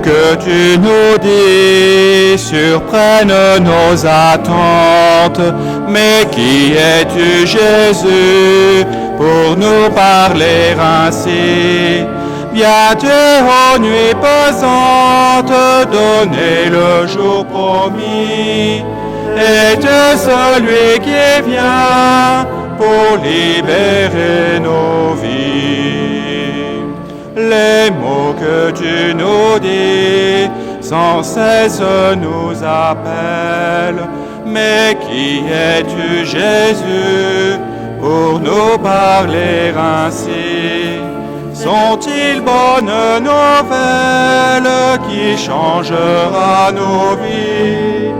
que tu nous dis surprennent nos attentes. Mais qui es-tu, Jésus, pour nous parler ainsi? Viens-tu aux nuits pesantes donner le jour promis? Es-tu celui qui vient pour libérer nos vies? Les mots que tu nous dis sans cesse nous appellent. Mais qui es-tu, Jésus, pour nous parler ainsi? Sont-ils bonnes nouvelles qui changera nos vies?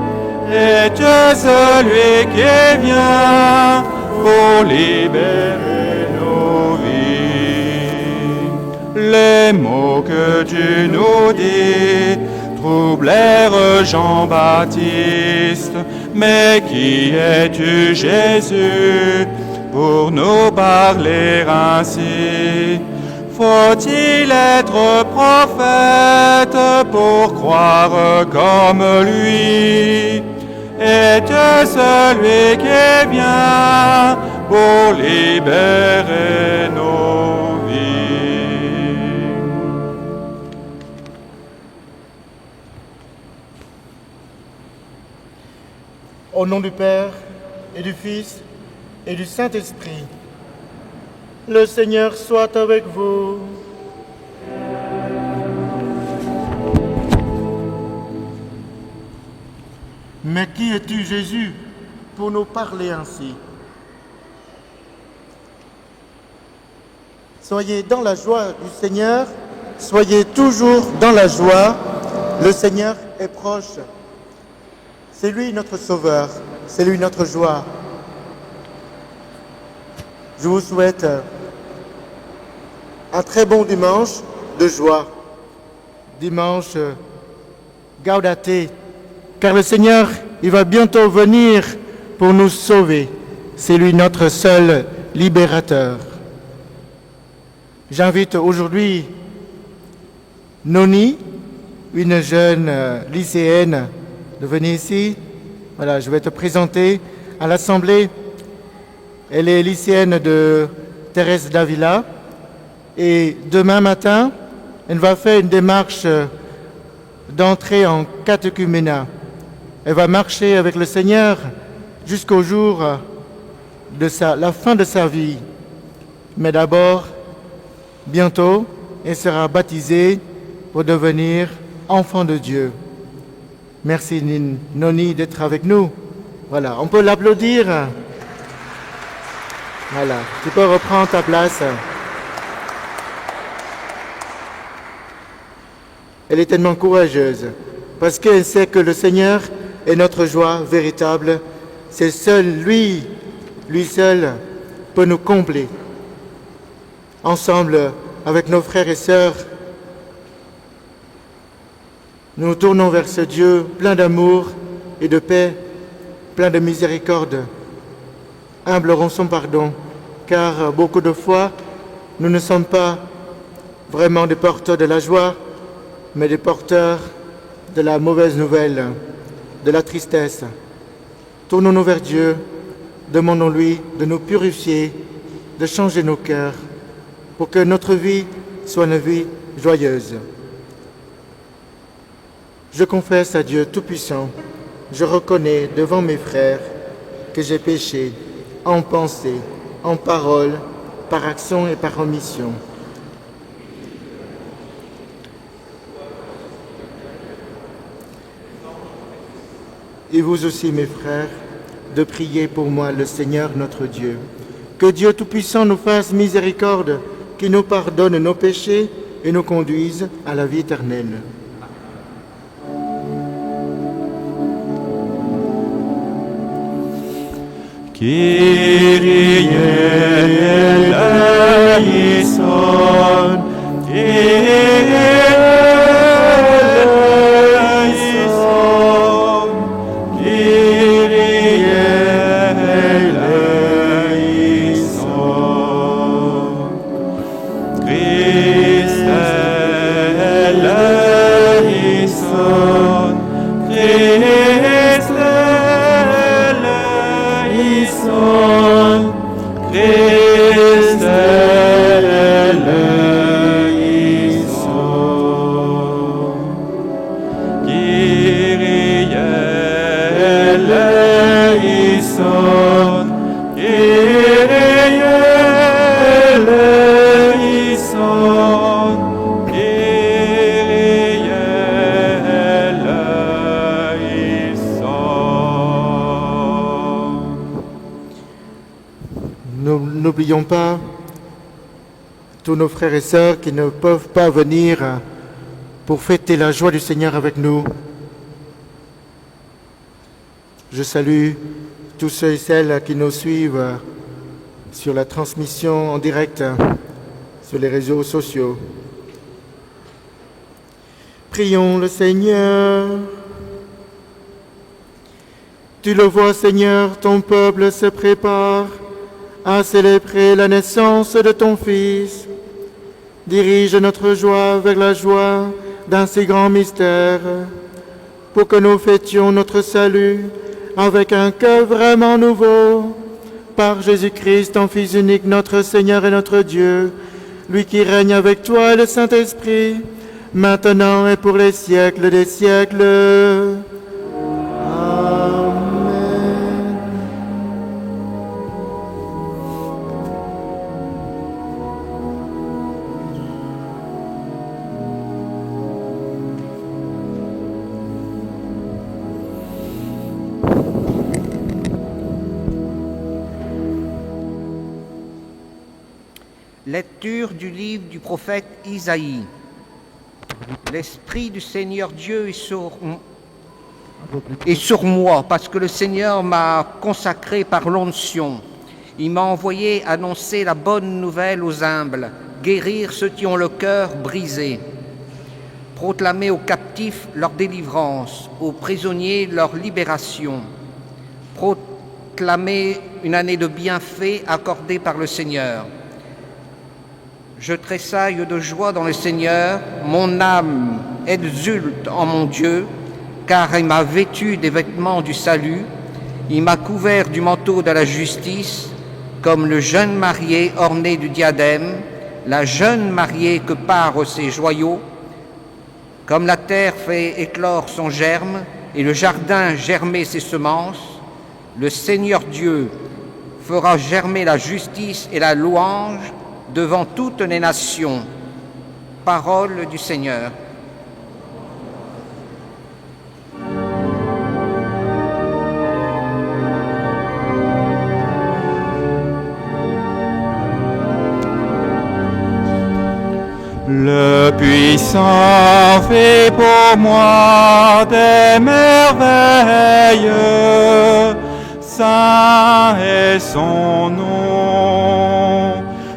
Es-tu celui qui vient pour libérer nos vies? Les mots que tu nous dis troublèrent Jean-Baptiste. Mais qui es-tu, Jésus, pour nous parler ainsi? Faut-il être prophète pour croire comme lui? Es-tu celui qui vient pour libérer nos vies? Au nom du Père et du Fils et du Saint-Esprit, le Seigneur soit avec vous. Mais qui es-tu, Jésus, pour nous parler ainsi? Soyez dans la joie du Seigneur, soyez toujours dans la joie. Le Seigneur est proche. C'est lui notre Sauveur, c'est lui notre joie. Je vous souhaite un très bon dimanche de joie. Dimanche Gaudate, car le Seigneur, il va bientôt venir pour nous sauver. C'est lui notre seul libérateur. J'invite aujourd'hui Noni, une jeune lycéenne, de venir ici. Voilà, je vais te présenter à l'Assemblée. Elle est lycéenne de Thérèse d'Avila. Et demain matin, elle va faire une démarche d'entrée en catéchuménat. Elle va marcher avec le Seigneur jusqu'au jour de la fin de sa vie. Mais d'abord, bientôt, elle sera baptisée pour devenir enfant de Dieu. Merci Noni d'être avec nous. Voilà, on peut l'applaudir. Voilà, tu peux reprendre ta place. Elle est tellement courageuse parce qu'elle sait que le Seigneur est notre joie véritable. C'est seul lui seul peut nous combler. Ensemble, avec nos frères et sœurs, nous nous tournons vers ce Dieu plein d'amour et de paix, plein de miséricorde. Implorons son pardon, car beaucoup de fois, nous ne sommes pas vraiment des porteurs de la joie, mais des porteurs de la mauvaise nouvelle, de la tristesse. Tournons-nous vers Dieu, demandons-lui de nous purifier, de changer nos cœurs, pour que notre vie soit une vie joyeuse. Je confesse à Dieu Tout-Puissant, je reconnais devant mes frères que j'ai péché en pensée, en parole, par action et par omission. Et vous aussi, mes frères, de prier pour moi le Seigneur notre Dieu. Que Dieu Tout-Puissant nous fasse miséricorde, qu'il nous pardonne nos péchés et nous conduise à la vie éternelle. Kyrie eleison, Kyrie eleison, Kyrie eleison. Christe eleison. Christ eleison. Kyrie eleison. Kyrie eleison. Kyrie eleison. N'oublions pas tous nos frères et sœurs qui ne peuvent pas venir pour fêter la joie du Seigneur avec nous. Je salue tous ceux et celles qui nous suivent sur la transmission en direct sur les réseaux sociaux. Prions le Seigneur. Tu le vois, Seigneur, ton peuple se prépare à célébrer la naissance de ton Fils. Dirige notre joie vers la joie d'un si grand mystère, pour que nous fêtions notre salut avec un cœur vraiment nouveau, par Jésus-Christ, ton Fils unique, notre Seigneur et notre Dieu, lui qui règne avec toi et le Saint-Esprit, maintenant et pour les siècles des siècles. Amen. Lecture du livre du prophète Isaïe. L'Esprit du Seigneur Dieu est sur moi, parce que le Seigneur m'a consacré par l'onction. Il m'a envoyé annoncer la bonne nouvelle aux humbles, guérir ceux qui ont le cœur brisé, proclamer aux captifs leur délivrance, aux prisonniers leur libération, proclamer une année de bienfaits accordée par le Seigneur. Je tressaille de joie dans le Seigneur, mon âme exulte en mon Dieu, car il m'a vêtu des vêtements du salut, il m'a couvert du manteau de la justice, comme le jeune marié orné du diadème, la jeune mariée que parent ses joyaux, comme la terre fait éclore son germe et le jardin germer ses semences, le Seigneur Dieu fera germer la justice et la louange devant toutes les nations. Parole du Seigneur. Le puissant fait pour moi des merveilles, saint est son nom.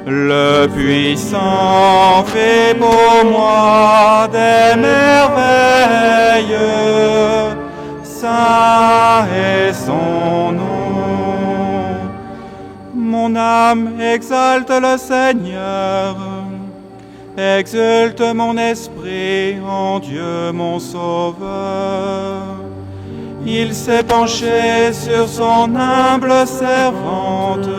Le puissant fait pour moi des merveilles, saint est son nom. Mon âme exalte le Seigneur, exulte mon esprit en Dieu mon Sauveur. Il s'est penché sur son humble servante.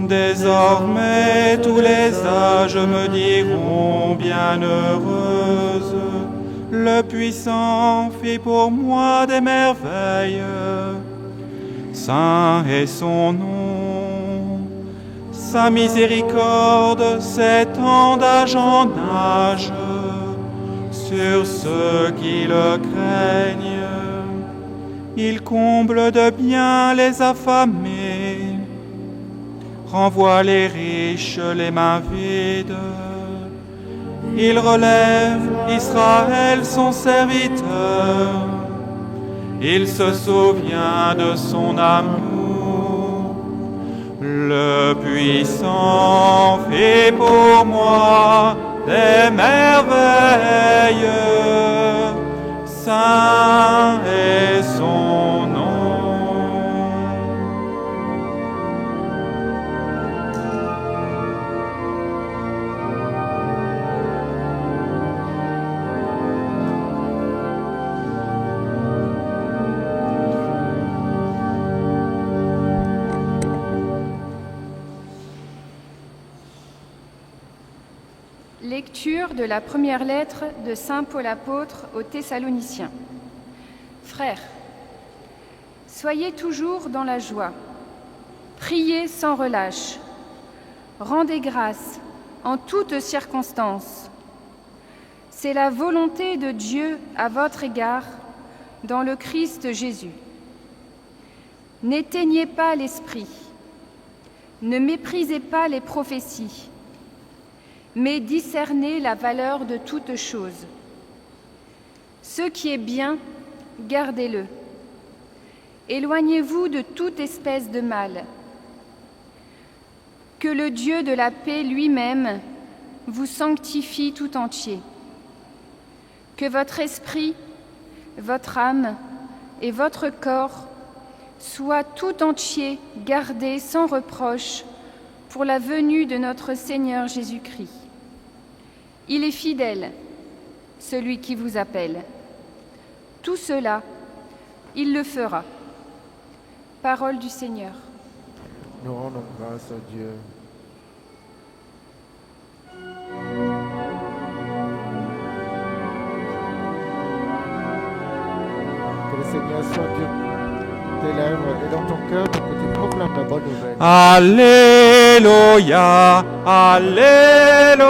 Désormais tous les âges me diront bienheureuse. Le puissant fit pour moi des merveilles. Saint est son nom. Sa miséricorde s'étend d'âge en âge sur ceux qui le craignent. Il comble de bien les affamés, renvoie les riches les mains vides. Il relève Israël son serviteur. Il se souvient de son amour. Le puissant fait pour moi des merveilles. Saint est son nom. Lecture de la première lettre de saint Paul apôtre aux Thessaloniciens. Frères, soyez toujours dans la joie, priez sans relâche, rendez grâce en toutes circonstances. C'est la volonté de Dieu à votre égard dans le Christ Jésus. N'éteignez pas l'esprit, ne méprisez pas les prophéties, mais discernez la valeur de toutes choses. Ce qui est bien, gardez-le. Éloignez-vous de toute espèce de mal. Que le Dieu de la paix lui-même vous sanctifie tout entier. Que votre esprit, votre âme et votre corps soient tout entiers gardés sans reproche pour la venue de notre Seigneur Jésus-Christ. Il est fidèle, celui qui vous appelle. Tout cela, il le fera. Parole du Seigneur. Nous rendons grâce à Dieu. Que le Seigneur soit Dieu tes lèvres et dans ton cœur pour que tu proclames la bonne nouvelle. Alléluia, Alléluia,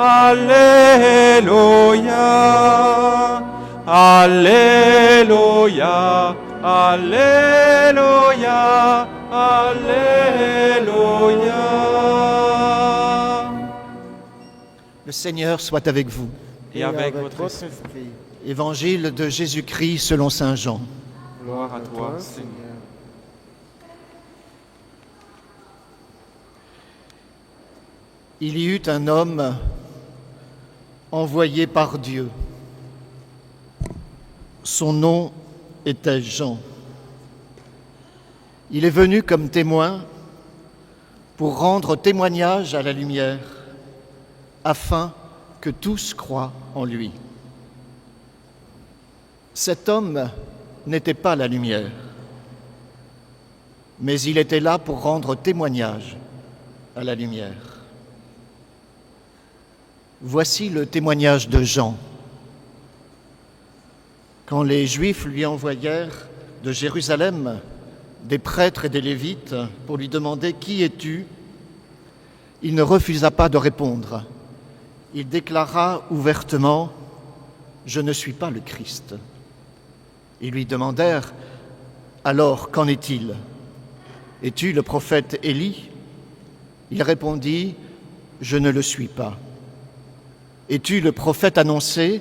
Alléluia, Alléluia, Alléluia, Alléluia. Le Seigneur soit avec vous. Et avec votre esprit. esprit. Évangile de Jésus-Christ selon saint Jean. Gloire à toi, Seigneur. Il y eut un homme envoyé par Dieu. Son nom était Jean. Il est venu comme témoin pour rendre témoignage à la lumière, afin que tous croient en lui. Cet homme n'était pas la lumière, mais il était là pour rendre témoignage à la lumière. Voici le témoignage de Jean. Quand les Juifs lui envoyèrent de Jérusalem des prêtres et des Lévites pour lui demander « Qui es-tu ?», il ne refusa pas de répondre. Il déclara ouvertement « Je ne suis pas le Christ ». Ils lui demandèrent « Alors, qu'en est-il ? Es-tu le prophète Élie ?» Il répondit « Je ne le suis pas. » « Es-tu le prophète annoncé ?»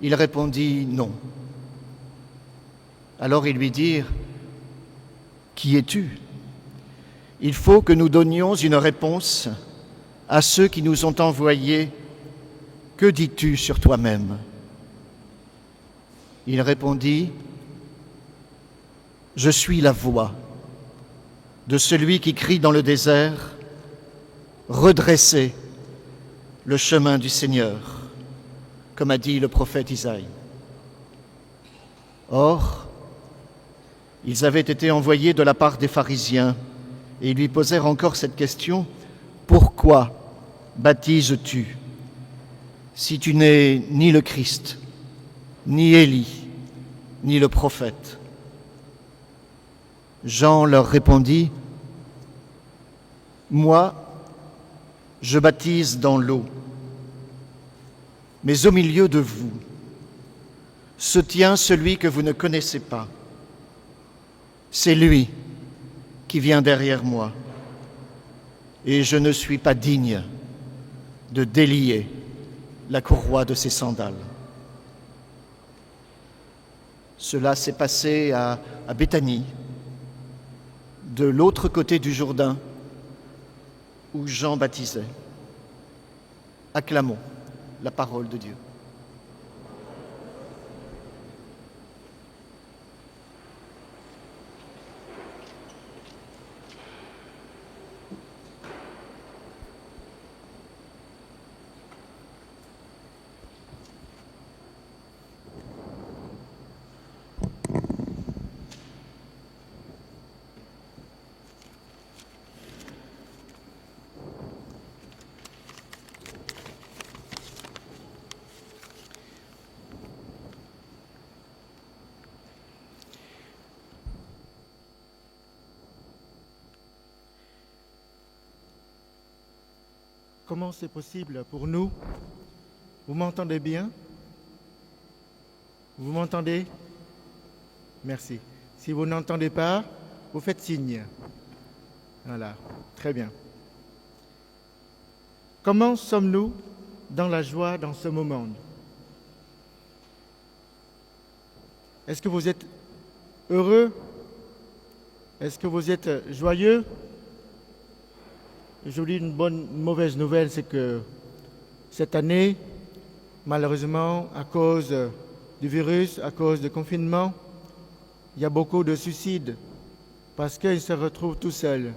Il répondit « Non. » Alors ils lui dirent « Qui es-tu ? Il faut que nous donnions une réponse à ceux qui nous ont envoyés. Que dis-tu sur toi-même » Il répondit « Je suis la voix de celui qui crie dans le désert, redressez le chemin du Seigneur, comme a dit le prophète Isaïe. » Or, ils avaient été envoyés de la part des pharisiens et ils lui posèrent encore cette question : « Pourquoi baptises-tu si tu n'es ni le Christ, ni Élie, ni le prophète ?» Jean leur répondit : « Moi, je baptise dans l'eau, mais au milieu de vous se tient celui que vous ne connaissez pas. C'est lui qui vient derrière moi, et je ne suis pas digne de délier la courroie de ses sandales. » Cela s'est passé à Béthanie, de l'autre côté du Jourdain, où Jean baptisait. Acclamons la parole de Dieu. Comment c'est possible pour nous? Vous m'entendez bien? Vous m'entendez? Merci. Si vous n'entendez pas, vous faites signe. Voilà, très bien. Comment sommes-nous dans la joie dans ce moment? Est-ce que vous êtes heureux? Est-ce que vous êtes joyeux? Je vous dis une mauvaise nouvelle, c'est que cette année, malheureusement, à cause du virus, à cause du confinement, il y a beaucoup de suicides parce qu'ils se retrouvent tout seuls.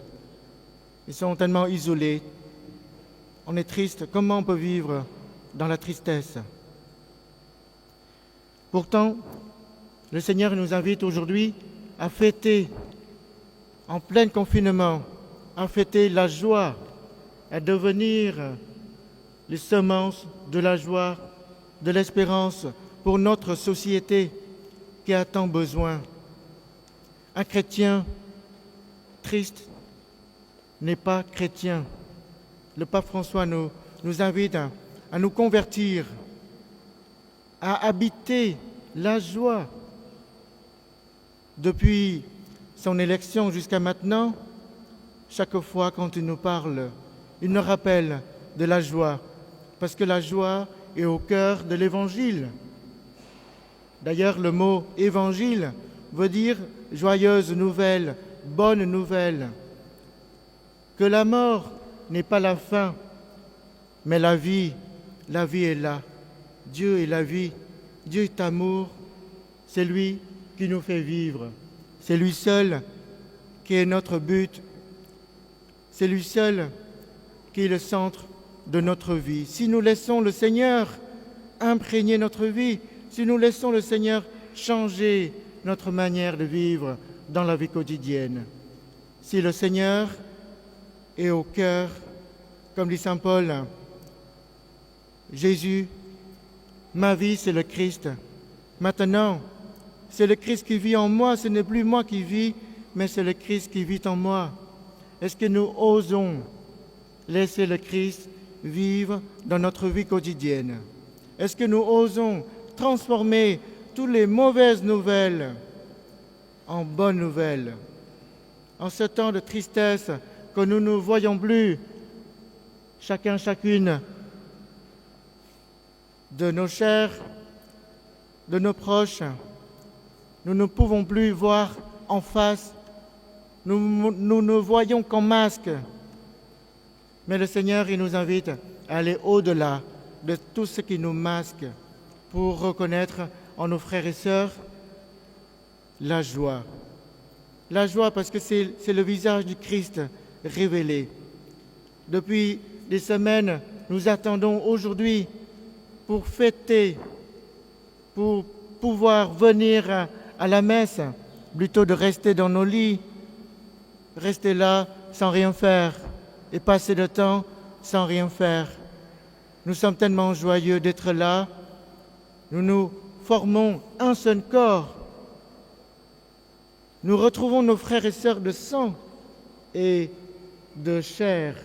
Ils sont tellement isolés. On est triste. Comment on peut vivre dans la tristesse? Pourtant, le Seigneur nous invite aujourd'hui à fêter, en plein confinement, à fêter la joie, à devenir les semences de la joie, de l'espérance pour notre société qui a tant besoin. Un chrétien triste n'est pas chrétien. Le pape François nous invite à nous convertir, à habiter la joie. Depuis son élection jusqu'à maintenant, chaque fois quand il nous parle, il nous rappelle de la joie, parce que la joie est au cœur de l'Évangile. D'ailleurs, le mot Évangile veut dire joyeuse nouvelle, bonne nouvelle, que la mort n'est pas la fin, mais la vie est là. Dieu est la vie, Dieu est amour, c'est lui qui nous fait vivre. C'est lui seul qui est notre but. C'est lui seul qui est le centre de notre vie. Si nous laissons le Seigneur imprégner notre vie, si nous laissons le Seigneur changer notre manière de vivre dans la vie quotidienne, si le Seigneur est au cœur, comme dit saint Paul, Jésus, ma vie c'est le Christ. Maintenant, c'est le Christ qui vit en moi, ce n'est plus moi qui vis, mais c'est le Christ qui vit en moi. Est-ce que nous osons laisser le Christ vivre dans notre vie quotidienne? Est-ce que nous osons transformer toutes les mauvaises nouvelles en bonnes nouvelles? En ce temps de tristesse que nous ne voyons plus, chacune de nos chers, de nos proches, nous ne pouvons plus voir en face, nous ne voyons qu'en masque. Mais le Seigneur, il nous invite à aller au-delà de tout ce qui nous masque pour reconnaître en nos frères et sœurs la joie. La joie parce que c'est le visage du Christ révélé. Depuis des semaines, nous attendons aujourd'hui pour fêter, pour pouvoir venir à la messe, plutôt de rester dans nos lits, rester là sans rien faire et passer le temps sans rien faire. Nous sommes tellement joyeux d'être là. Nous formons un seul corps. Nous retrouvons nos frères et sœurs de sang et de chair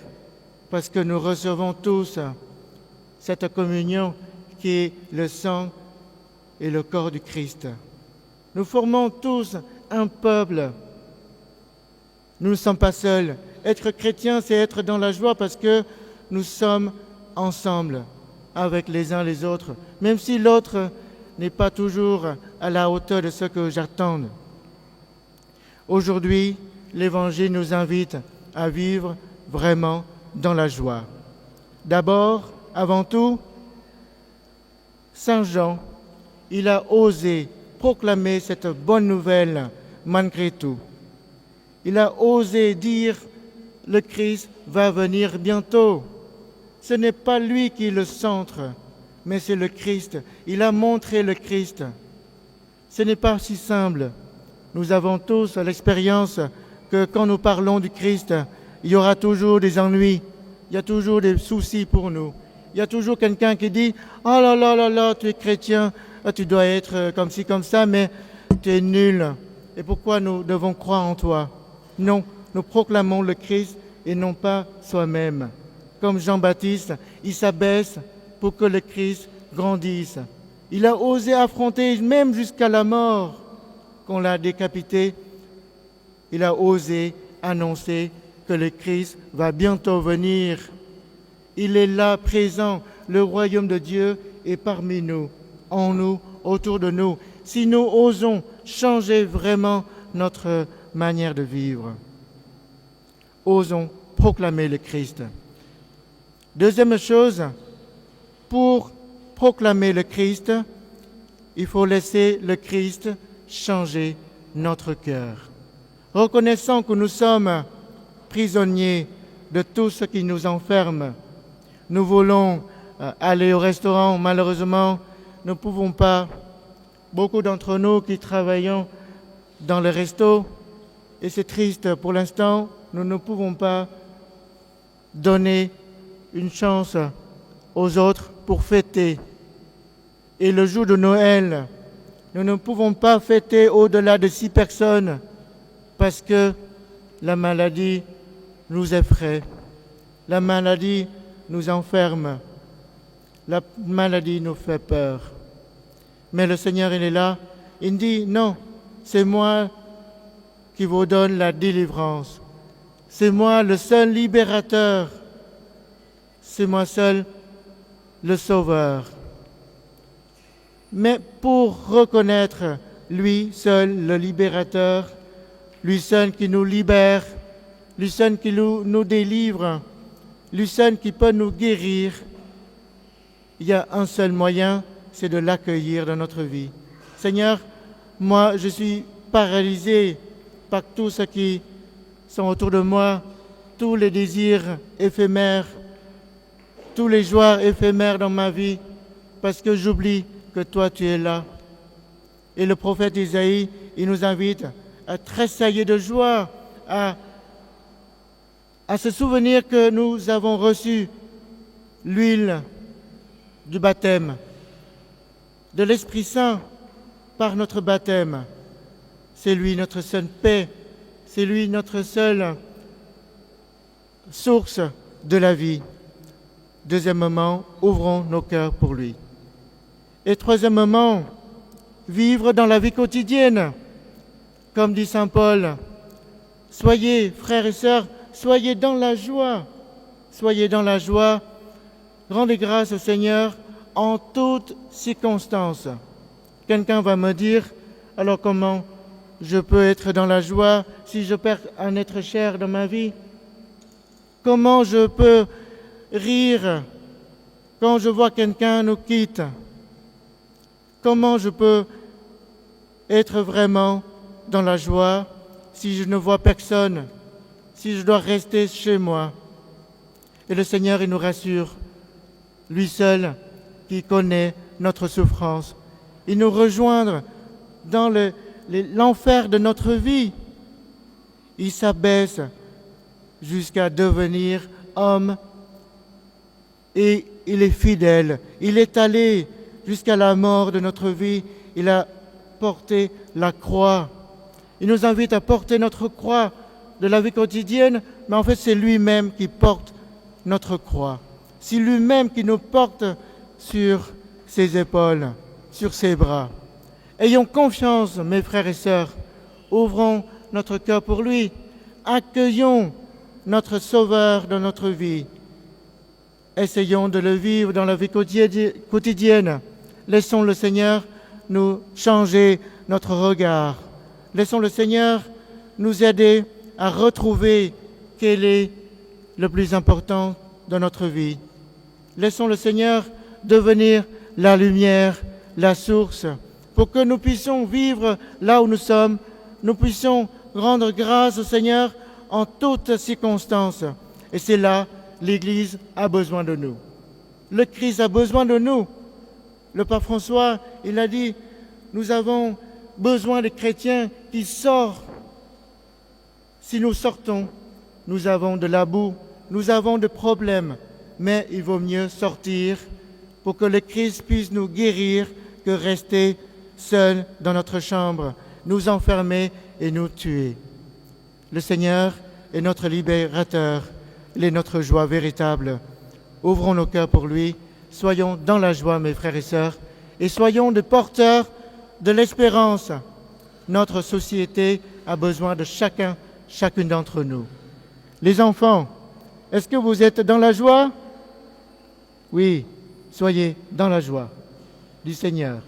parce que nous recevons tous cette communion qui est le sang et le corps du Christ. Nous formons tous un peuple. Nous ne sommes pas seuls. Être chrétien, c'est être dans la joie parce que nous sommes ensemble avec les uns les autres, même si l'autre n'est pas toujours à la hauteur de ce que j'attends. Aujourd'hui, l'Évangile nous invite à vivre vraiment dans la joie. D'abord, avant tout, Saint Jean, il a osé proclamer cette bonne nouvelle malgré tout. Il a osé dire « le Christ va venir bientôt ». Ce n'est pas lui qui est le centre, mais c'est le Christ. Il a montré le Christ. Ce n'est pas si simple. Nous avons tous l'expérience que quand nous parlons du Christ, il y aura toujours des ennuis, il y a toujours des soucis pour nous. Il y a toujours quelqu'un qui dit « Oh là là là là, tu es chrétien, tu dois être comme ci, comme ça, mais tu es nul. Et pourquoi nous devons croire en toi ?» Non, nous proclamons le Christ et non pas soi-même. comme Jean-Baptiste, il s'abaisse pour que le Christ grandisse. Il a osé affronter même jusqu'à la mort, qu'on l'a décapité. Il a osé annoncer que le Christ va bientôt venir. Il est là, présent. Le royaume de Dieu est parmi nous, en nous, autour de nous. Si nous osons changer vraiment notre manière de vivre, osons proclamer le Christ. Deuxième chose, pour proclamer le Christ, il faut laisser le Christ changer notre cœur. Reconnaissant que nous sommes prisonniers de tout ce qui nous enferme, nous voulons aller au restaurant. Malheureusement, nous ne pouvons pas. Beaucoup d'entre nous qui travaillons dans le resto, et c'est triste pour l'instant, nous ne pouvons pas donner une chance aux autres pour fêter. Et le jour de Noël, nous ne pouvons pas fêter au-delà de 6 personnes parce que la maladie nous effraie, la maladie nous enferme, la maladie nous fait peur. Mais le Seigneur, il est là, il dit non, c'est moi qui vous donne la délivrance. C'est moi le seul libérateur. C'est moi seul le sauveur. Mais pour reconnaître lui seul le libérateur, lui seul qui nous libère, lui seul qui nous délivre, lui seul qui peut nous guérir, il y a un seul moyen, c'est de l'accueillir dans notre vie. Seigneur, moi je suis paralysé par tout ce qui sont autour de moi, tous les désirs éphémères, tous les joies éphémères dans ma vie, parce que j'oublie que toi tu es là. Et le prophète Isaïe, il nous invite à tressaillir de joie, à se souvenir que nous avons reçu l'huile du baptême, de l'Esprit Saint par notre baptême. C'est lui notre seule paix, c'est lui notre seule source de la vie. Deuxièmement, ouvrons nos cœurs pour lui. Et troisièmement, vivre dans la vie quotidienne. Comme dit saint Paul, soyez, frères et sœurs, soyez dans la joie. Soyez dans la joie. Rendez grâce au Seigneur en toutes circonstances. Quelqu'un va me dire, alors comment je peux être dans la joie si je perds un être cher dans ma vie? Comment je peux rire quand je vois quelqu'un nous quitte? Comment je peux être vraiment dans la joie si je ne vois personne, si je dois rester chez moi? Et le Seigneur, il nous rassure, lui seul qui connaît notre souffrance. Il nous rejoindre dans l'enfer de notre vie. Il s'abaisse jusqu'à devenir homme et il est fidèle. Il est allé jusqu'à la mort de notre vie. Il a porté la croix. Il nous invite à porter notre croix de la vie quotidienne, mais en fait c'est lui-même qui porte notre croix. C'est lui-même qui nous porte sur ses épaules, sur ses bras. Ayons confiance, mes frères et sœurs. Ouvrons notre cœur pour lui. Accueillons notre Sauveur dans notre vie. Essayons de le vivre dans la vie quotidienne. Laissons le Seigneur nous changer notre regard. Laissons le Seigneur nous aider à retrouver quel est le plus important dans notre vie. Laissons le Seigneur devenir la lumière, la source, pour que nous puissions vivre là où nous sommes, nous puissions rendre grâce au Seigneur en toutes circonstances. Et c'est là l'Église a besoin de nous. Le Christ a besoin de nous. Le pape François, il a dit, nous avons besoin des chrétiens qui sortent. Si nous sortons, nous avons de la boue, nous avons des problèmes, mais il vaut mieux sortir pour que le Christ puisse nous guérir que rester seul dans notre chambre, nous enfermer et nous tuer. Le Seigneur est notre libérateur, il est notre joie véritable. Ouvrons nos cœurs pour lui. Soyons dans la joie, mes frères et sœurs, et soyons des porteurs de l'espérance. Notre société a besoin de chacune d'entre nous. Les enfants, est-ce que vous êtes dans la joie? Oui, soyez dans la joie du Seigneur.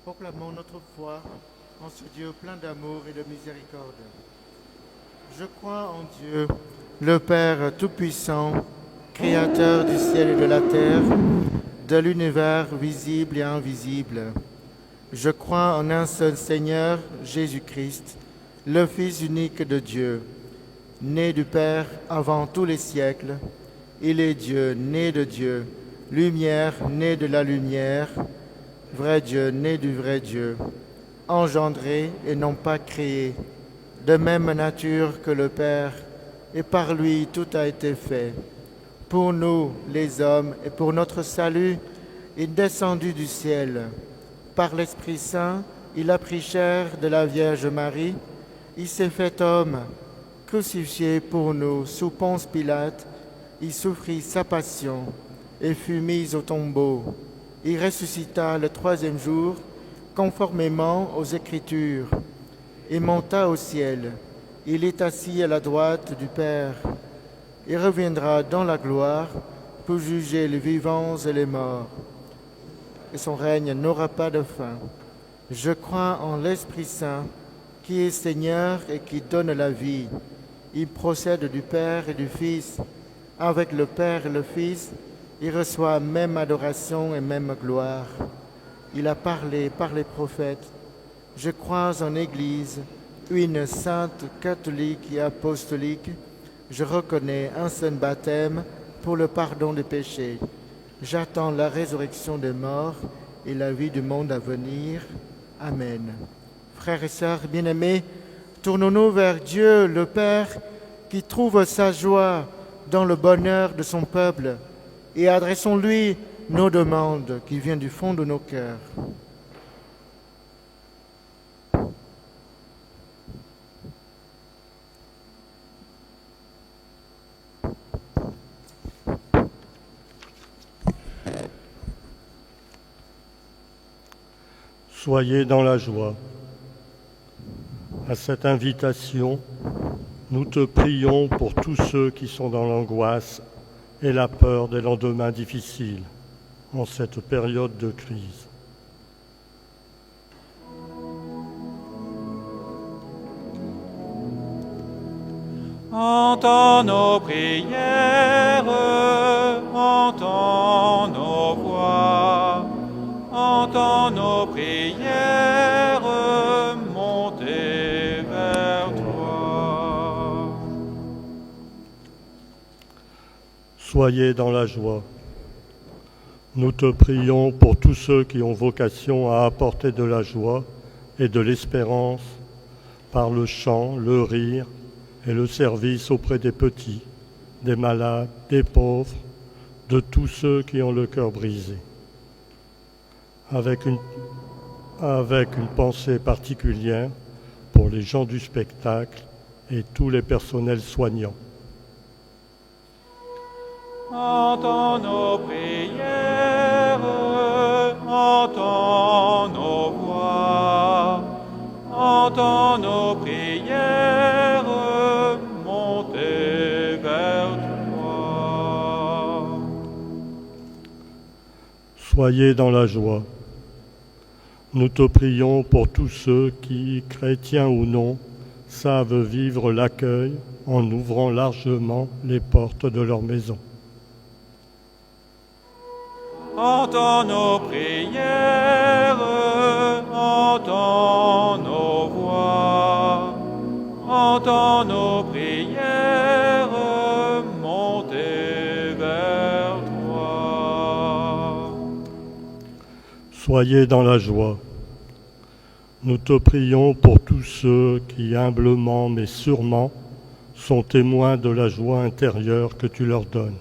Proclamons notre foi en ce Dieu plein d'amour et de miséricorde. Je crois en Dieu, le Père Tout-Puissant, Créateur du ciel et de la terre, de l'univers visible et invisible. Je crois en un seul Seigneur, Jésus-Christ, le Fils unique de Dieu, né du Père avant tous les siècles. Il est Dieu, né de Dieu, lumière, né de la lumière, vrai Dieu, né du vrai Dieu, engendré et non pas créé, de même nature que le Père, et par lui tout a été fait. Pour nous, les hommes, et pour notre salut, il est descendu du ciel. Par l'Esprit Saint, il a pris chair de la Vierge Marie, il s'est fait homme, crucifié pour nous sous Ponce Pilate, il souffrit sa passion et fut mis au tombeau. Il ressuscita le troisième jour, conformément aux Écritures, et monta au ciel. Il est assis à la droite du Père. Il reviendra dans la gloire pour juger les vivants et les morts. Et son règne n'aura pas de fin. Je crois en l'Esprit Saint, qui est Seigneur et qui donne la vie. Il procède du Père et du Fils. Avec le Père et le Fils, il reçoit même adoration et même gloire. Il a parlé par les prophètes. Je crois en Église, une sainte, catholique et apostolique. Je reconnais un seul baptême pour le pardon des péchés. J'attends la résurrection des morts et la vie du monde à venir. Amen. Frères et sœurs bien-aimés, tournons-nous vers Dieu, le Père, qui trouve sa joie dans le bonheur de son peuple, et adressons-lui nos demandes qui viennent du fond de nos cœurs. Soyez dans la joie. À cette invitation, nous te prions pour tous ceux qui sont dans l'angoisse et la peur des lendemains difficiles en cette période de crise. Entends nos prières, entends nos voix, entends nos prières monter vers toi. Soyez dans la joie. Nous te prions pour tous ceux qui ont vocation à apporter de la joie et de l'espérance par le chant, le rire et le service auprès des petits, des malades, des pauvres, de tous ceux qui ont le cœur brisé. Avec une pensée particulière pour les gens du spectacle et tous les personnels soignants. Entends nos prières, entends nos voix, entends nos prières monter vers toi. Soyez dans la joie. Nous te prions pour tous ceux qui, chrétiens ou non, savent vivre l'accueil en ouvrant largement les portes de leur maison. Entends nos prières, entends nos voix, entends nos prières monter vers toi. Soyez dans la joie. Nous te prions pour tous ceux qui, humblement mais sûrement, sont témoins de la joie intérieure que tu leur donnes,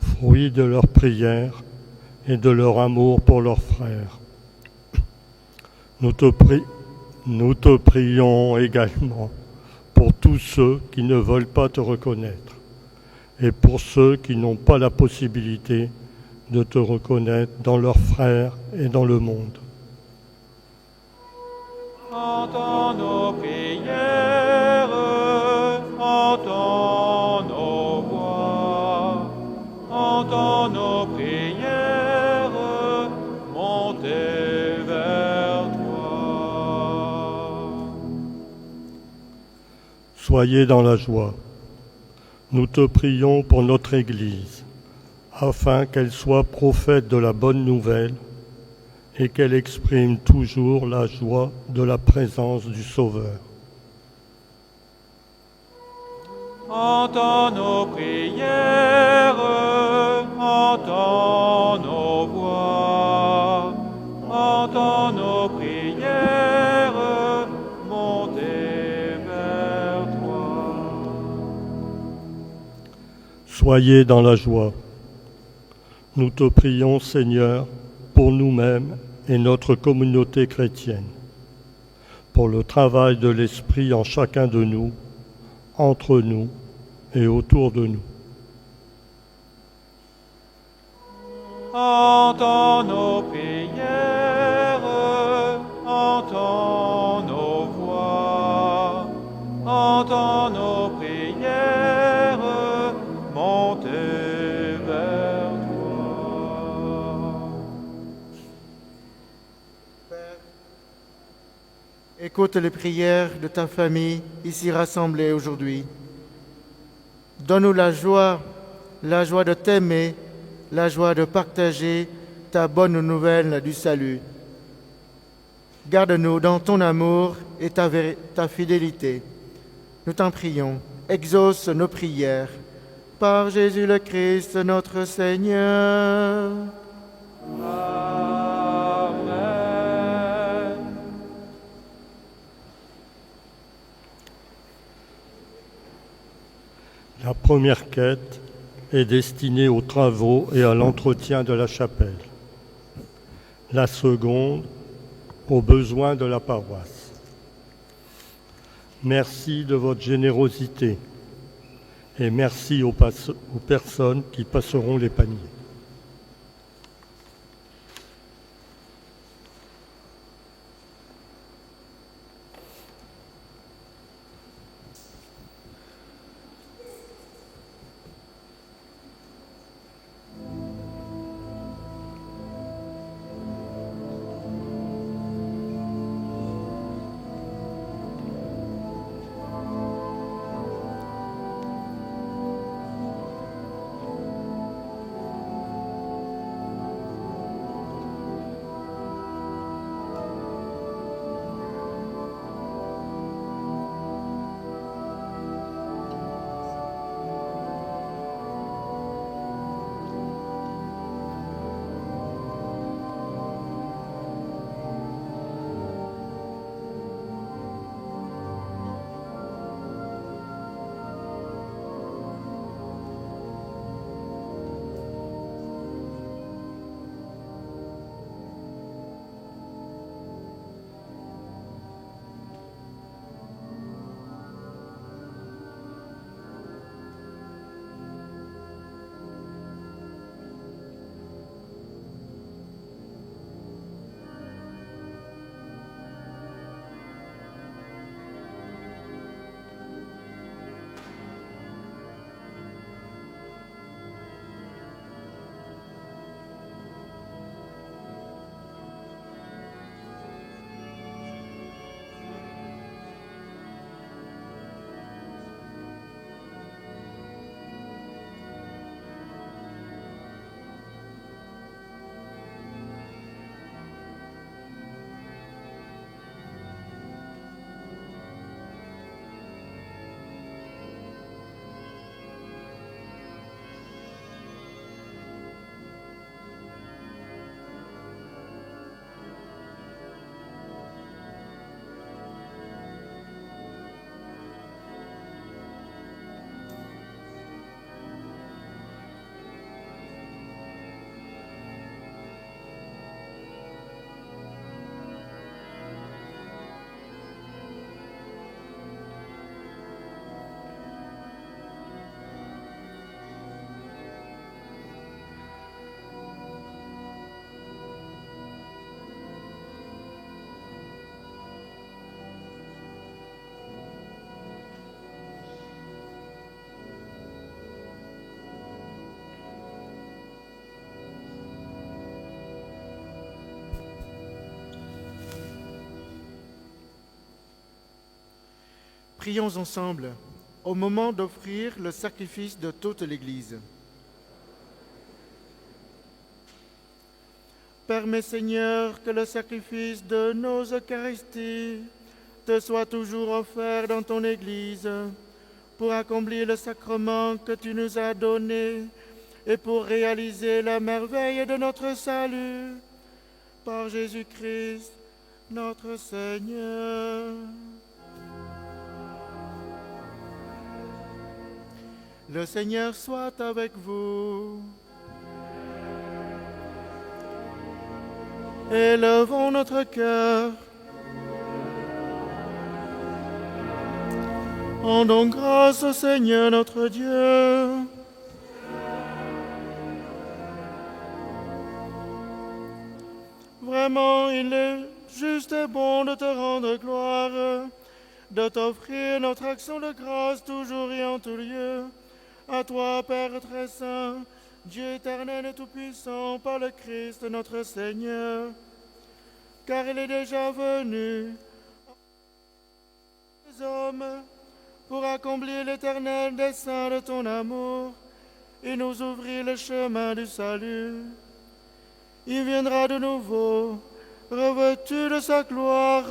fruit de leur prière et de leur amour pour leurs frères. Nous te prions également pour tous ceux qui ne veulent pas te reconnaître et pour ceux qui n'ont pas la possibilité de te reconnaître dans leurs frères et dans le monde. Entends nos prières, entends nos voix, entends nos prières monter vers toi. Soyez dans la joie. Nous te prions pour notre Église, afin qu'elle soit prophète de la bonne nouvelle et qu'elle exprime toujours la joie de la présence du Sauveur. Entends nos prières, entends nos voix, entends nos prières monter vers toi. Soyez dans la joie. Nous te prions, Seigneur, pour nous-mêmes et notre communauté chrétienne, pour le travail de l'Esprit en chacun de nous, entre nous et autour de nous. Entends nos prières, entends nos voix, entends nos prières monter vers toi. Écoute les prières de ta famille ici rassemblée aujourd'hui. Donne-nous la joie de t'aimer, la joie de partager ta bonne nouvelle du salut. Garde-nous dans ton amour et ta fidélité. Nous t'en prions, exauce nos prières. Par Jésus le Christ, notre Seigneur. Amen. La première quête est destinée aux travaux et à l'entretien de la chapelle. La seconde, aux besoins de la paroisse. Merci de votre générosité et merci aux personnes qui passeront les paniers. Prions ensemble au moment d'offrir le sacrifice de toute l'Église. Permets, Seigneur, que le sacrifice de nos Eucharisties te soit toujours offert dans ton Église pour accomplir le sacrement que tu nous as donné et pour réaliser la merveille de notre salut. Par Jésus-Christ, notre Seigneur. Le Seigneur soit avec vous. Élevons notre cœur. Rendons grâce au Seigneur notre Dieu. Vraiment, il est juste et bon de te rendre gloire, de t'offrir notre action de grâce toujours et en tout lieu. À toi, Père très saint, Dieu éternel et tout-puissant, par le Christ notre Seigneur, car il est déjà venu les hommes pour accomplir l'éternel dessein de ton amour et nous ouvrir le chemin du salut. Il viendra de nouveau, revêtu de sa gloire,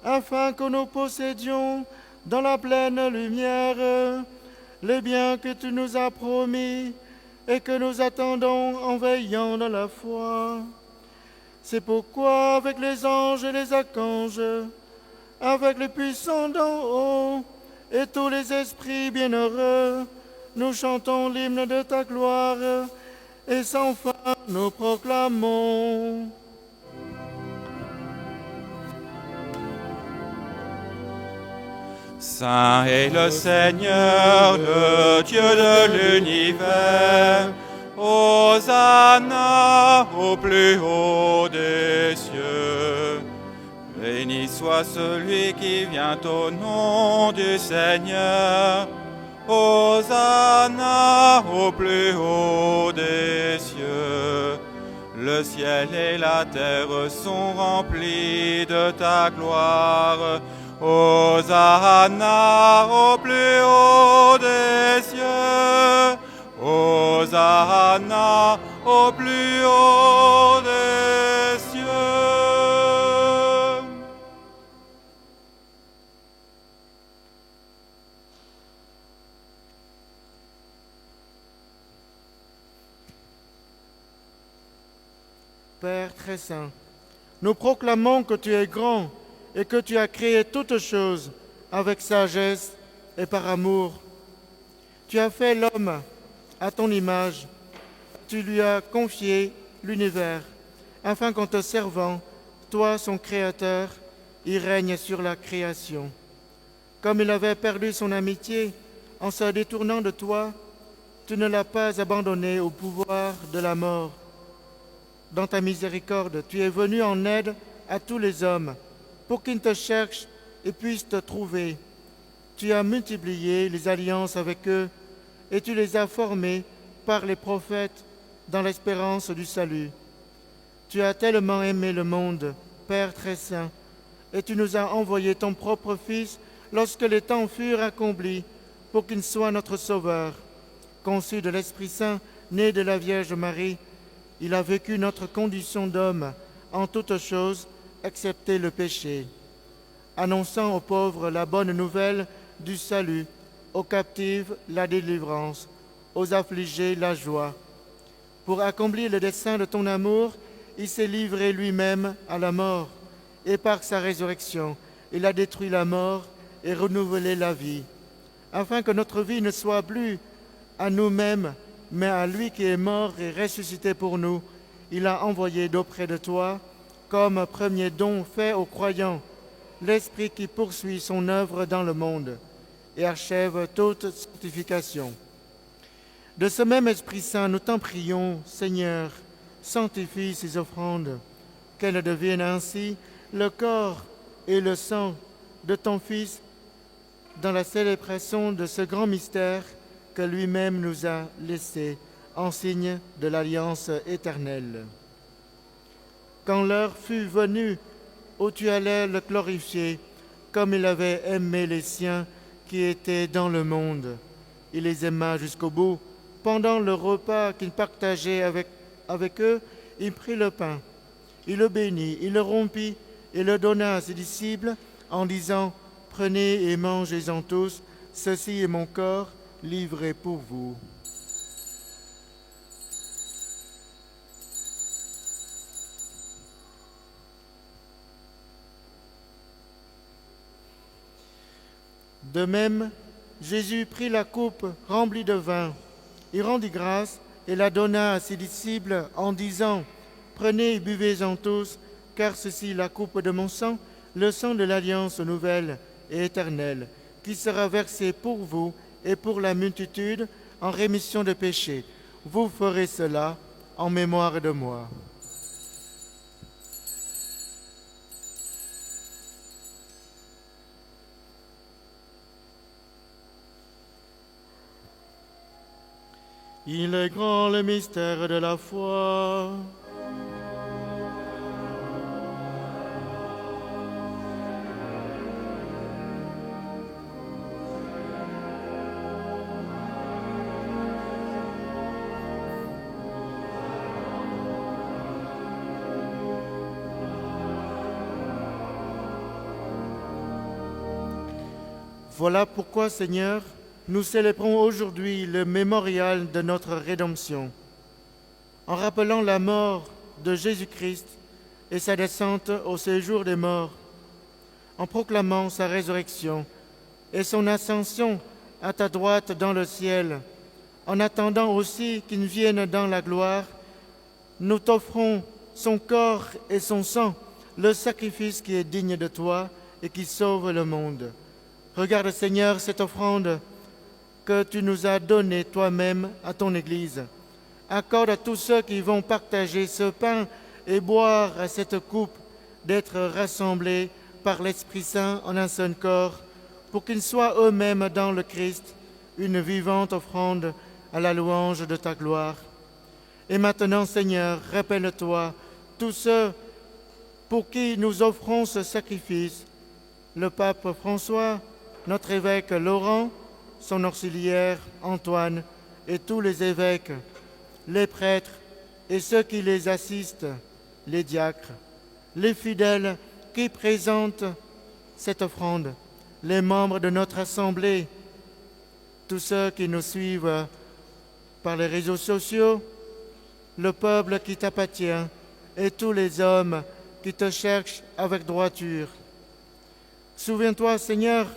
afin que nous possédions dans la pleine lumière les biens que tu nous as promis et que nous attendons en veillant dans la foi. C'est pourquoi, avec les anges et les archanges, avec les puissants d'en haut et tous les esprits bienheureux, nous chantons l'hymne de ta gloire et sans fin nous proclamons. Saint est le Seigneur, le Dieu de l'univers. Hosanna au plus haut des cieux. Béni soit celui qui vient au nom du Seigneur. Hosanna au plus haut des cieux. Le ciel et la terre sont remplis de ta gloire. Hosanna au plus haut des cieux. Hosanna au plus haut des cieux. Père très saint, nous proclamons que tu es grand et que tu as créé toutes choses avec sagesse et par amour. Tu as fait l'homme à ton image, tu lui as confié l'univers, afin qu'en te servant, toi, son Créateur, il règne sur la création. Comme il avait perdu son amitié en se détournant de toi, tu ne l'as pas abandonné au pouvoir de la mort. Dans ta miséricorde, tu es venu en aide à tous les hommes, pour qu'ils te cherchent et puissent te trouver. Tu as multiplié les alliances avec eux et tu les as formés par les prophètes dans l'espérance du salut. Tu as tellement aimé le monde, Père très saint, et tu nous as envoyé ton propre Fils lorsque les temps furent accomplis pour qu'il soit notre Sauveur. Conçu de l'Esprit Saint, né de la Vierge Marie, il a vécu notre condition d'homme en toutes choses, excepté le péché, annonçant aux pauvres la bonne nouvelle du salut, aux captifs la délivrance, aux affligés la joie. Pour accomplir le dessein de ton amour, il s'est livré lui-même à la mort, et par sa résurrection, il a détruit la mort et renouvelé la vie, afin que notre vie ne soit plus à nous-mêmes, mais à lui qui est mort et ressuscité pour nous. Il a envoyé d'auprès de toi, comme premier don fait aux croyants, l'Esprit qui poursuit son œuvre dans le monde et achève toute sanctification. De ce même Esprit Saint, nous t'en prions, Seigneur, sanctifie ces offrandes, qu'elles deviennent ainsi le corps et le sang de ton Fils dans la célébration de ce grand mystère que lui-même nous a laissé en signe de l'alliance éternelle. Quand l'heure fut venue où tu allais le glorifier, comme il avait aimé les siens qui étaient dans le monde. Il les aima jusqu'au bout. Pendant le repas qu'il partageait avec eux, il prit le pain. Il le bénit, il le rompit et le donna à ses disciples en disant, « Prenez et mangez-en tous, ceci est mon corps livré pour vous. » De même, Jésus prit la coupe remplie de vin. Il rendit grâce et la donna à ses disciples en disant, « Prenez et buvez-en tous, car ceci est la coupe de mon sang, le sang de l'alliance nouvelle et éternelle, qui sera versé pour vous et pour la multitude en rémission de péchés. Vous ferez cela en mémoire de moi. » Il est grand le mystère de la foi. Voilà pourquoi, Seigneur, nous célébrons aujourd'hui le mémorial de notre rédemption, en rappelant la mort de Jésus-Christ et sa descente au séjour des morts, en proclamant sa résurrection et son ascension à ta droite dans le ciel, en attendant aussi qu'il vienne dans la gloire. Nous t'offrons son corps et son sang, le sacrifice qui est digne de toi et qui sauve le monde. Regarde, Seigneur, cette offrande que tu nous as donnée toi-même à ton Église. Accorde à tous ceux qui vont partager ce pain et boire à cette coupe d'être rassemblés par l'Esprit Saint en un seul corps, pour qu'ils soient eux-mêmes dans le Christ une vivante offrande à la louange de ta gloire. Et maintenant, Seigneur, rappelle-toi tous ceux pour qui nous offrons ce sacrifice, le pape François, notre évêque Laurent, son auxiliaire Antoine et tous les évêques, les prêtres et ceux qui les assistent, les diacres, les fidèles qui présentent cette offrande, les membres de notre assemblée, tous ceux qui nous suivent par les réseaux sociaux, le peuple qui t'appartient et tous les hommes qui te cherchent avec droiture. Souviens-toi, Seigneur,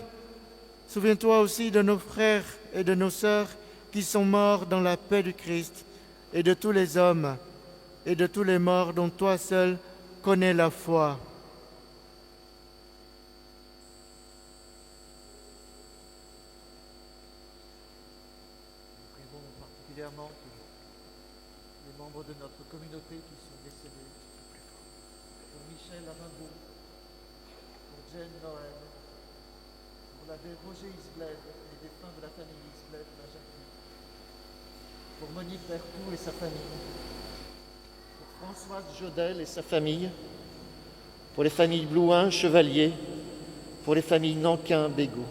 souviens-toi aussi de nos frères et de nos sœurs qui sont morts dans la paix du Christ et de tous les hommes et de tous les morts dont toi seul connais la foi. Nous prions particulièrement pour les membres de notre communauté qui sont décédés, pour Michel Aringo, pour Jane Noël, pour l'abbé Roger Isbled et les défunts de la famille Isbled d'Ajaccio, pour Monique Bertou et sa famille, pour Françoise Jodel et sa famille, pour les familles Blouin, Chevalier, pour les familles Nankin, Bégaud.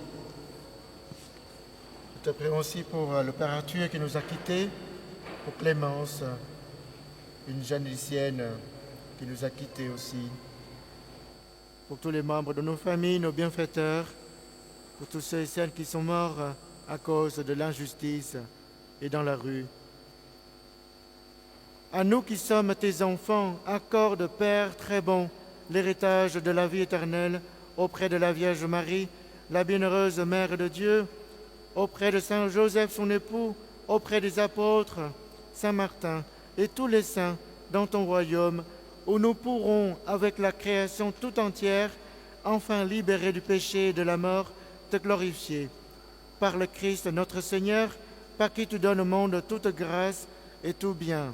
Nous te prions aussi pour le Père Arthur qui nous a quittés, pour Clémence, une jeune lycéenne qui nous a quittés aussi, pour tous les membres de nos familles, nos bienfaiteurs, pour tous ceux et celles qui sont morts à cause de l'injustice et dans la rue. À nous qui sommes tes enfants, accorde, Père très bon, l'héritage de la vie éternelle auprès de la Vierge Marie, la bienheureuse Mère de Dieu, auprès de Saint Joseph, son époux, auprès des apôtres, Saint Martin et tous les saints dans ton royaume, où nous pourrons, avec la création tout entière, enfin libérés du péché et de la mort, te glorifier. Par le Christ notre Seigneur, par qui tu donnes au monde toute grâce et tout bien.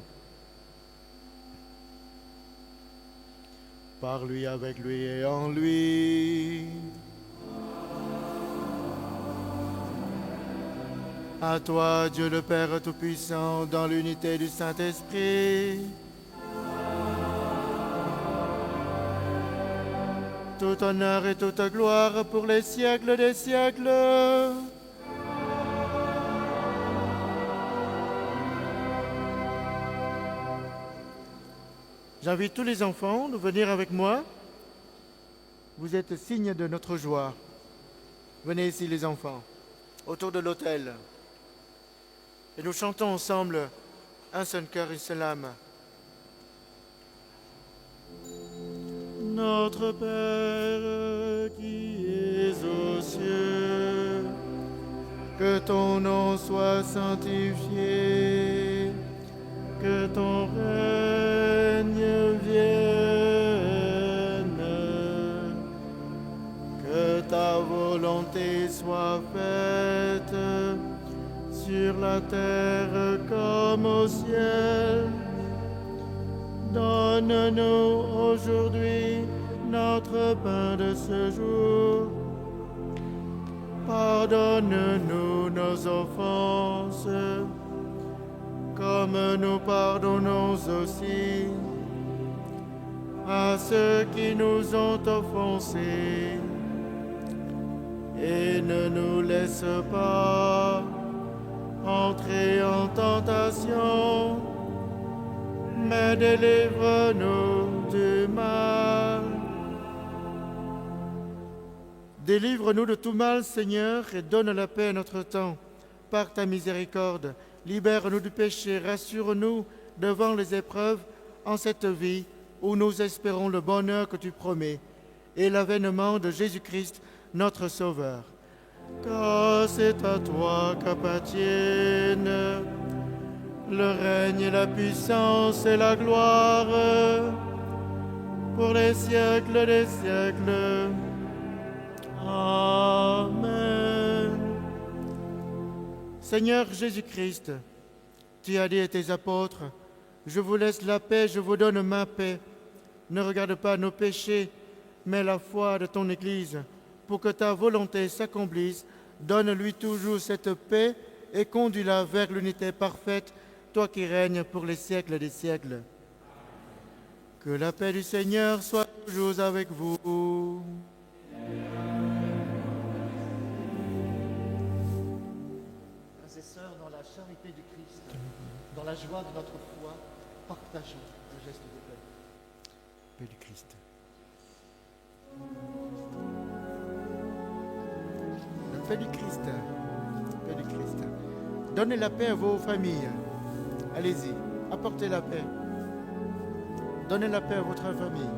Par lui, avec lui et en lui. À toi, Dieu le Père Tout-Puissant, dans l'unité du Saint-Esprit, tout honneur et toute gloire pour les siècles des siècles. J'invite tous les enfants de venir avec moi. Vous êtes signe de notre joie. Venez ici les enfants, autour de l'autel. Et nous chantons ensemble un seul cœur, une seule âme. Notre Père qui es aux cieux, que ton nom soit sanctifié, que ton règne vienne, que ta volonté soit faite sur la terre comme au ciel. Donne-nous aujourd'hui notre pain de ce jour. Pardonne-nous nos offenses, comme nous pardonnons aussi à ceux qui nous ont offensés. Et ne nous laisse pas entrer en tentation, mais délivre-nous du mal. Délivre-nous de tout mal, Seigneur, et donne la paix à notre temps. Par ta miséricorde, libère-nous du péché, rassure-nous devant les épreuves en cette vie où nous espérons le bonheur que tu promets et l'avènement de Jésus-Christ, notre Sauveur. Car c'est à toi qu'appartiennent le règne et la puissance et la gloire pour les siècles des siècles. Amen. Seigneur Jésus-Christ, tu as dit à tes apôtres, je vous laisse la paix, je vous donne ma paix. Ne regarde pas nos péchés, mais la foi de ton Église, pour que ta volonté s'accomplisse. Donne-lui toujours cette paix et conduis-la vers l'unité parfaite, toi qui règnes pour les siècles des siècles. Que la paix du Seigneur soit toujours avec vous. Frères et sœurs, dans la charité du Christ, dans la joie de notre foi, partageons le geste de paix. Paix du Christ. La paix du Christ. Paix du Christ. Donnez la paix à vos familles. Allez-y, apportez la paix. Donnez la paix à votre famille.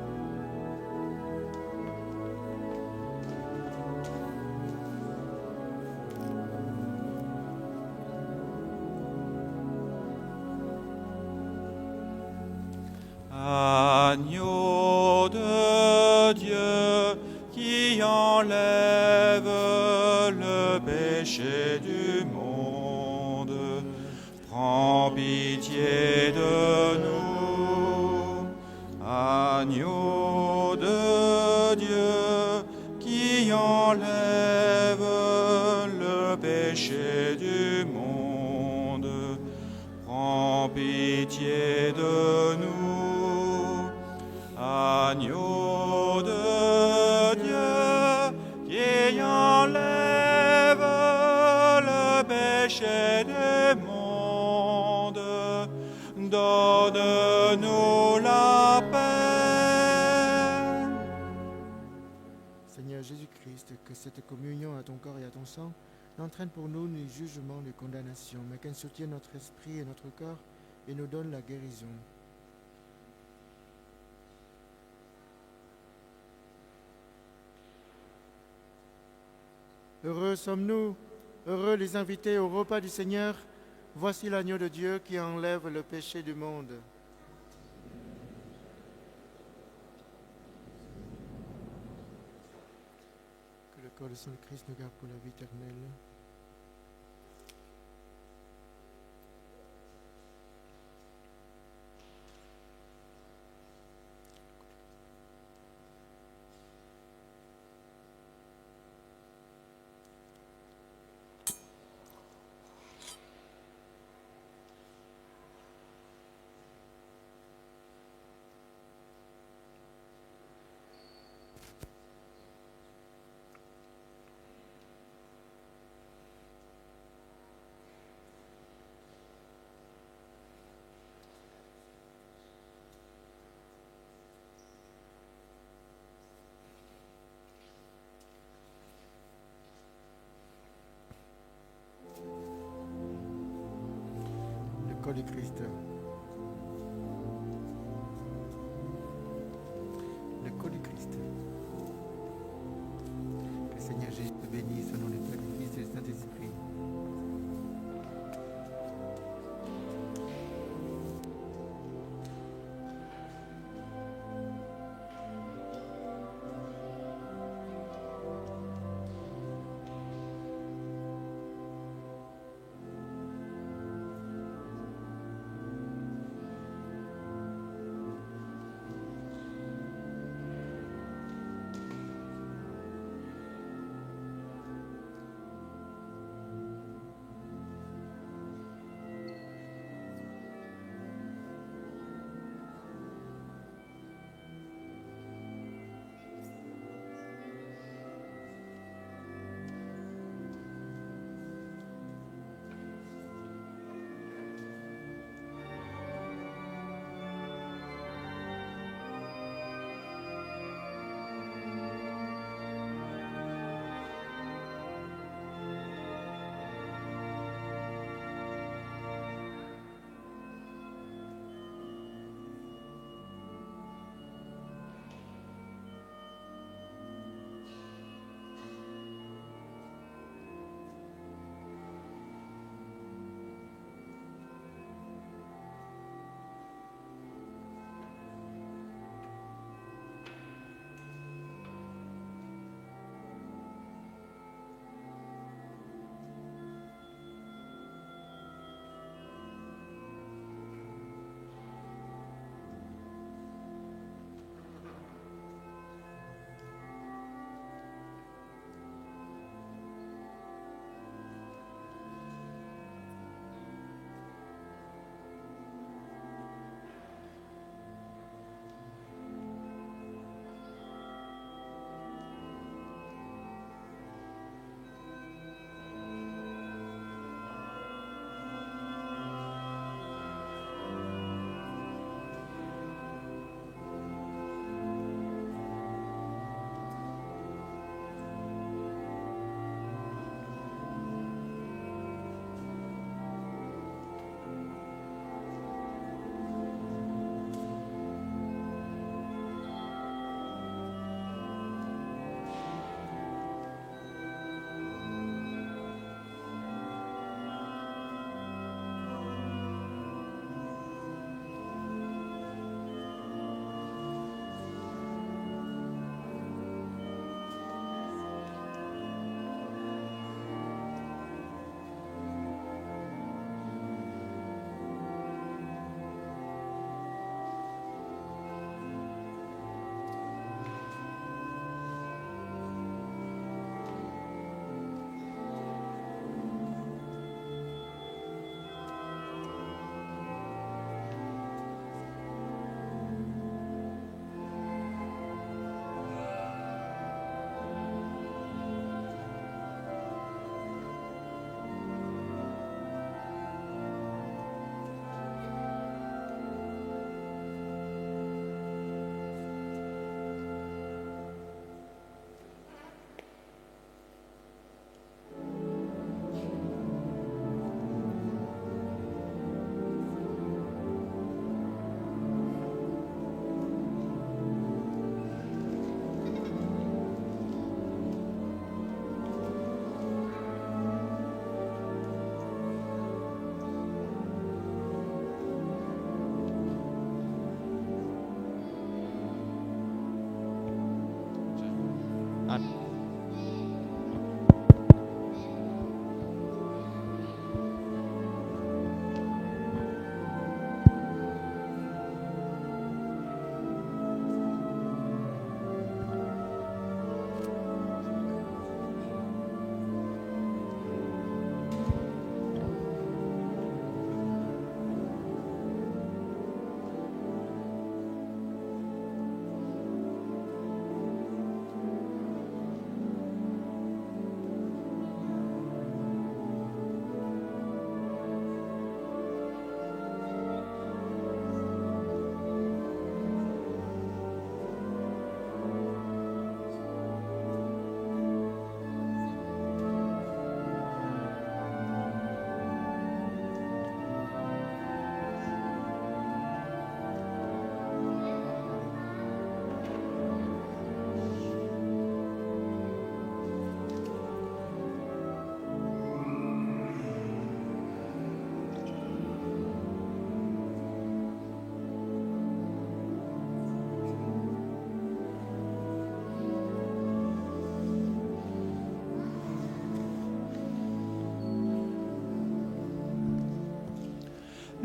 Agneau de Dieu qui enlève le péché du monde, prends pitié de nous. Agneau de Dieu qui enlève le péché du monde, prends pitié de nous. Agneau de Dieu qui enlève le péché du monde, donne-nous la paix. Seigneur Jésus-Christ, que cette communion à ton corps et à ton sang n'entraîne pour nous ni jugement ni condamnation, mais qu'elle soutienne notre esprit et notre corps et nous donne la guérison. Heureux sommes-nous, heureux les invités au repas du Seigneur. Voici l'agneau de Dieu qui enlève le péché du monde. Que le corps de Saint Christ nous garde pour la vie éternelle. du Christ. Le corps du Christ. Que le Seigneur Jésus te bénisse au nom du Père, du Fils et du Saint-Esprit.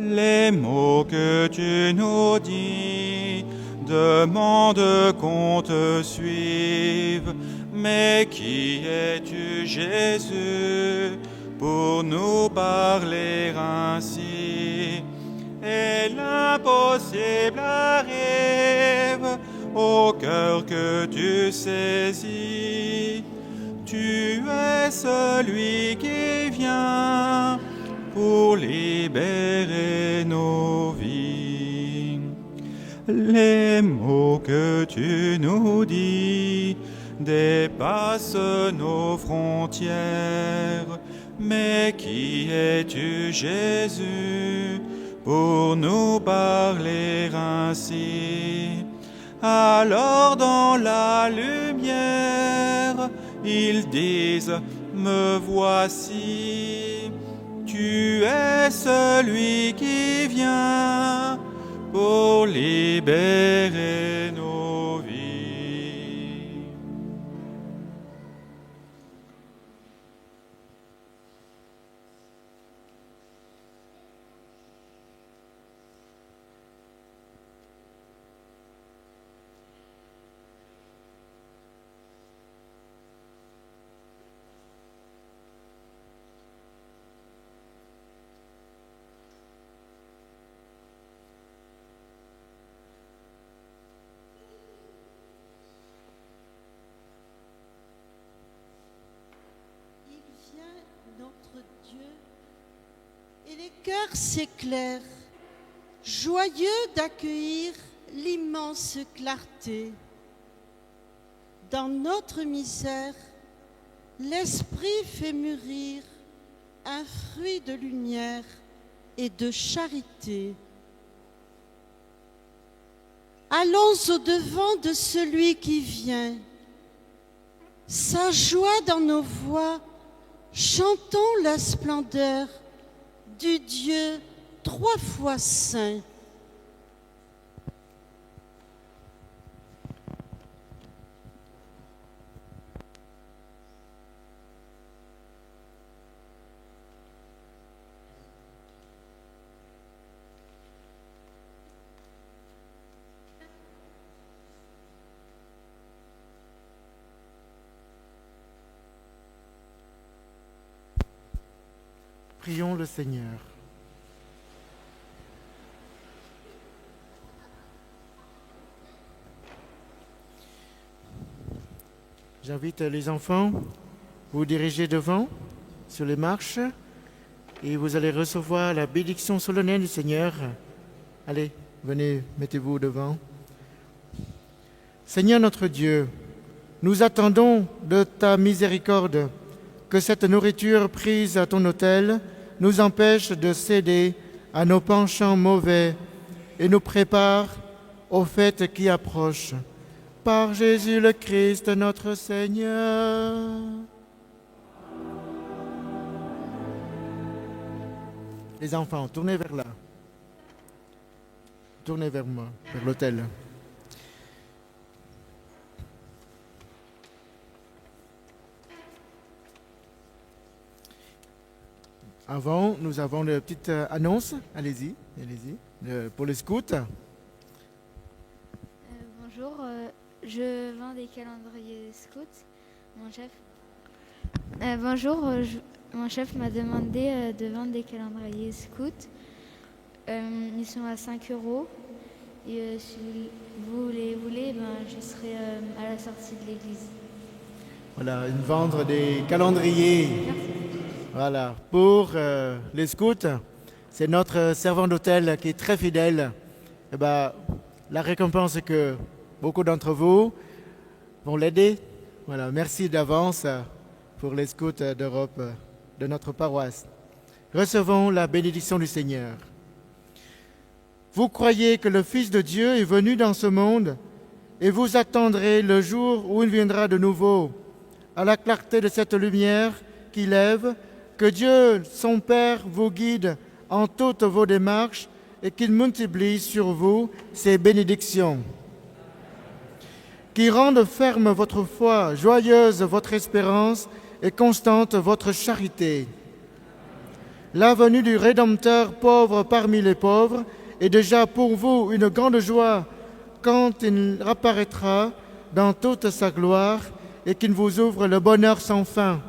Les mots que tu nous dis demandent qu'on te suive. Mais qui es-tu, Jésus, pour nous parler ainsi? Et l'impossible arrive au cœur que tu saisis. Tu es celui qui vient pour libérer nos vies. Les mots que tu nous dis dépassent nos frontières. Mais qui es-tu, Jésus, pour nous parler ainsi? Alors dans la lumière, ils disent, me voici. Tu es celui qui vient pour libérer nos vies. Notre Dieu, et les cœurs s'éclairent, joyeux d'accueillir l'immense clarté. Dans notre misère, l'Esprit fait mûrir un fruit de lumière et de charité. Allons au-devant de celui qui vient. Sa joie dans nos voix, chantons la splendeur du Dieu 3 fois saint. Prions le Seigneur. J'invite les enfants, vous dirigez devant, sur les marches, et vous allez recevoir la bénédiction solennelle du Seigneur. Allez, venez, mettez-vous devant. Seigneur notre Dieu, nous attendons de ta miséricorde que cette nourriture prise à ton autel nous empêche de céder à nos penchants mauvais et nous prépare aux fêtes qui approchent. Par Jésus le Christ, notre Seigneur. Les enfants, tournez vers là. Tournez vers moi, vers l'autel. Avant, nous avons une petite annonce. Allez-y, pour les scouts. Bonjour, je vends des calendriers scouts. Mon chef. Bonjour, mon chef m'a demandé de vendre des calendriers scouts. Ils sont à 5 €. Et si vous les voulez, je serai à la sortie de l'église. Voilà, vendre des calendriers. Merci. Voilà, pour les scouts, c'est notre servant d'hôtel qui est très fidèle. Et la récompense est que beaucoup d'entre vous vont l'aider. Voilà, merci d'avance pour les scouts d'Europe, de notre paroisse. Recevons la bénédiction du Seigneur. Vous croyez que le Fils de Dieu est venu dans ce monde et vous attendrez le jour où il viendra de nouveau, à la clarté de cette lumière qui lève. Que Dieu, son Père, vous guide en toutes vos démarches et qu'il multiplie sur vous ses bénédictions. Qu'il rende ferme votre foi, joyeuse votre espérance et constante votre charité. la venue du Rédempteur pauvre parmi les pauvres est déjà pour vous une grande joie quand il apparaîtra dans toute sa gloire et qu'il vous ouvre le bonheur sans fin.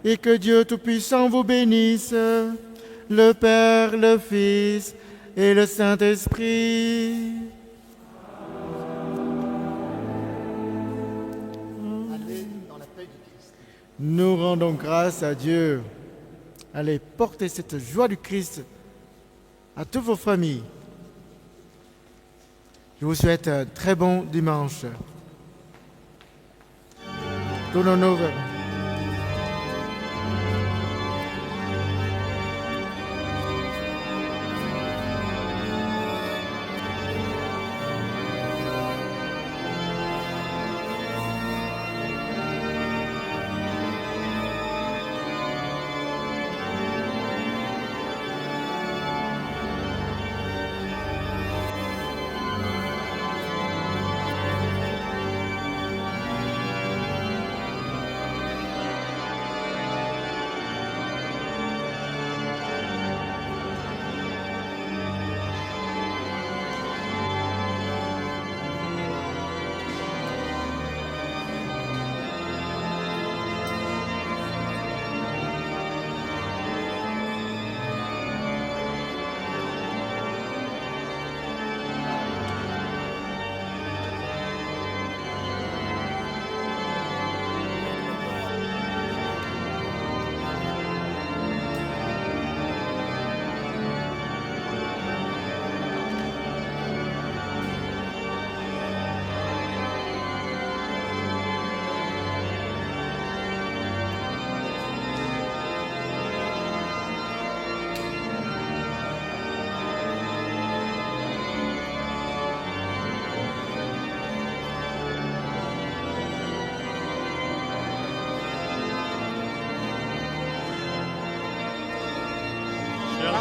Et que Dieu Tout-Puissant vous bénisse, le Père, le Fils et le Saint-Esprit. Allez dans la paix du Christ. Nous rendons grâce à Dieu. Allez, portez cette joie du Christ à toutes vos familles. Je vous souhaite un très bon dimanche. Tournons-nous vers...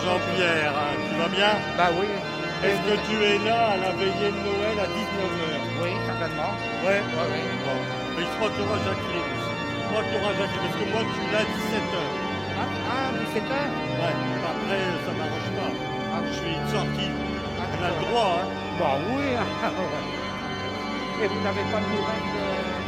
Jean-Pierre, tu vas bien? Bah oui. Est-ce que tu es là à la veillée de Noël à 19h? Oui, certainement. Ouais. Oui, oui. Bon. Mais je crois que tu auras Jacqueline aussi. Je crois que tu auras Jacqueline, parce que moi, je suis là à 17h. Ah, 17h? Ouais, après, ça m'arrange pas. Je suis sorti. On a le d'accord. droit, hein. Bah oui. Et vous n'avez pas de nouvelles de...